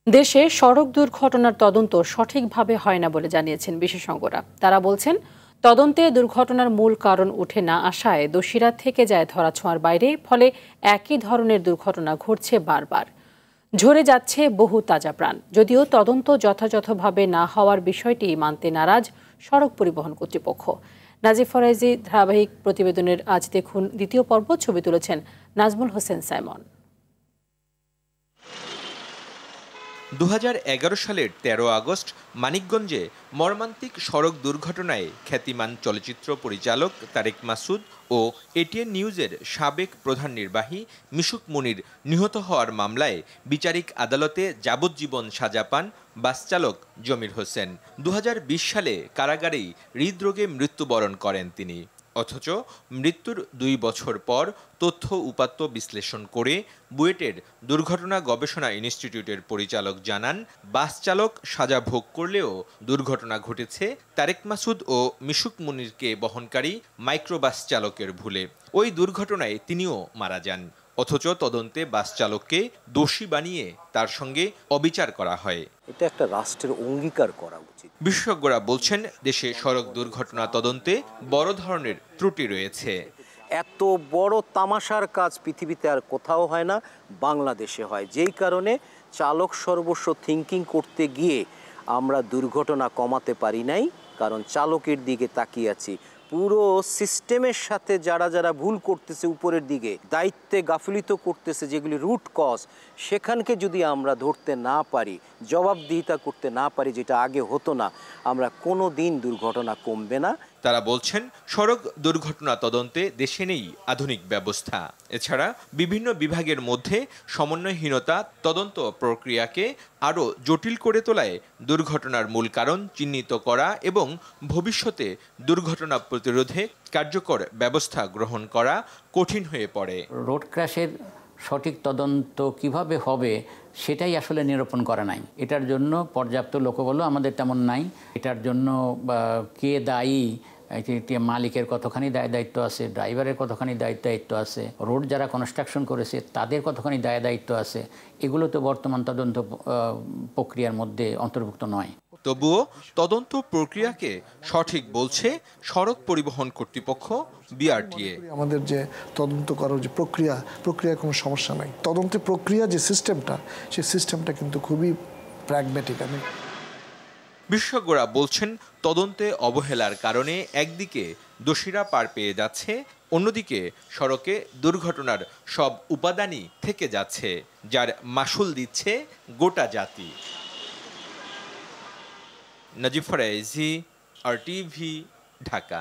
দেশে সড়ক দুর্ঘটনার তদন্ত সঠিকভাবে হয় না বলে জানিয়েছেন বিশেষজ্ঞরা। তারা বলছেন, তদন্তে দুর্ঘটনার মূল কারণ উঠে না আসায় দোষীরা থেকে যায় ধরাছোঁয়ার বাইরে, ফলে একই ধরনের দুর্ঘটনা ঘটছে বারবার। ঝরে যাচ্ছে বহু তাজা প্রাণ। যদিও তদন্ত যথাযথভাবে না হওয়ার বিষয়টি মানতে নারাজ সড়ক পরিবহন কর্তৃপক্ষ। নাজিফ ফরাইজি ধারাবাহিক প্রতিবেদনের আজ দেখুন দ্বিতীয় পর্ব। ছবি তুলেছেন নাজমুল হোসেন সাইমন। 2011 সালের 13 আগস্ট মানিকগঞ্জে মর্মান্তিক সড়ক দুর্ঘটনায় খ্যাতিমান চলচ্চিত্র পরিচালক তারেক মাসুদ ও এটিএন নিউজের সাবেক প্রধান নির্বাহী মিশুক মুনির নিহত হওয়ার মামলায় বিচারিক আদালতে যাবজ্জীবন সাজা পান বাসচালক জমির হোসেন। 2020 সালে কারাগারেই হৃদরোগে মৃত্যুবরণ করেন তিনি। অথচ মৃত্যুর 2 বছর পর তথ্য উপাত্ত বিশ্লেষণ করে বুয়েটের দুর্ঘটনা গবেষণা ইনস্টিটিউটের পরিচালক জানান, বাস চালক সাজা ভোগ করলেও দুর্ঘটনা ঘটেছে তারেক মাসুদ ও মিশুক মুনিরকে বহনকারী মাইক্রোবাস চালকের ভুলে। ওই দুর্ঘটনায় তিনিও মারা যান। অথচ তদন্তে বাস চালককে দোষী বানিয়ে তার সঙ্গে অবিচার করা হয়। এটা একটা রাষ্ট্রের অঙ্গীকার করা উচিত। বিশেষজ্ঞরা বলছেন, দেশে সড়ক দুর্ঘটনা তদন্তে বড় ধরনের ত্রুটি রয়েছে। এত বড় তামাশার কাজ পৃথিবীতে আর কোথাও হয় না, বাংলাদেশে হয়। যেই কারণে চালক সর্বস্ব থিঙ্কিং করতে গিয়ে আমরা দুর্ঘটনা কমাতে পারি নাই, কারণ চালকের দিকে তাকিয়ে আছি। পুরো সিস্টেমের সাথে যারা যারা ভুল করতেছে, উপরের দিকে দায়িত্বে গাফিলিত করতেছে, যেগুলি রুট কজ, সেখানকে যদি আমরা ধরতে না পারি, জবাবদিহিতা করতে না পারি, যেটা আগে হতো না, আমরা কোনো দিন দুর্ঘটনা কমবে না। তারা বলছেন, সড়ক দুর্ঘটনা তদন্তে দেশে নেই আধুনিক ব্যবস্থা। এছাড়া বিভিন্ন বিভাগের মধ্যে সমন্বয়হীনতা তদন্ত প্রক্রিয়াকে আরও জটিল করে তোলায় দুর্ঘটনার মূল কারণ চিহ্নিত করা এবং ভবিষ্যতে দুর্ঘটনা প্রতিরোধে কার্যকর ব্যবস্থা গ্রহণ করা কঠিন হয়ে পড়ে। রোড ক্র্যাশের সঠিক তদন্ত কিভাবে হবে সেটাই আসলে নিরূপণ করা নাই। এটার জন্য পর্যাপ্ত লোকবল আমাদের তেমন নাই। এটার জন্য কে দায়ী, মালিকের কতখানি দায়িত্ব আছে, ড্রাইভারের কতখানি দায়িত্ব আছে, রোড যারা কনস্ট্রাকশন করেছে তাদের কতখানি দায়িত্ব আছে, এগুলো তো বর্তমান তদন্ত প্রক্রিয়ার মধ্যে অন্তর্ভুক্ত নয়। তবুও তদন্ত প্রক্রিয়াকে সঠিক বলছে সড়ক পরিবহন কর্তৃপক্ষ বিআরটিএ। আমাদের যে তদন্ত করার যে প্রক্রিয়ায় কোনো সমস্যা নাই। তদন্তের প্রক্রিয়া যে সিস্টেমটা, সেই সিস্টেমটা কিন্তু খুবই প্র্যাগম্যাটিক। বিশেষজ্ঞরা বলছেন, তদন্তে অবহেলার কারণে একদিকে দোষীরা পার পেয়ে যাচ্ছে, অন্যদিকে সড়কে দুর্ঘটনার সব উপাদানই থেকে যাচ্ছে, যার মাসুল দিচ্ছে গোটা জাতি। নাজিফ ফরাইজি, RTV, ঢাকা।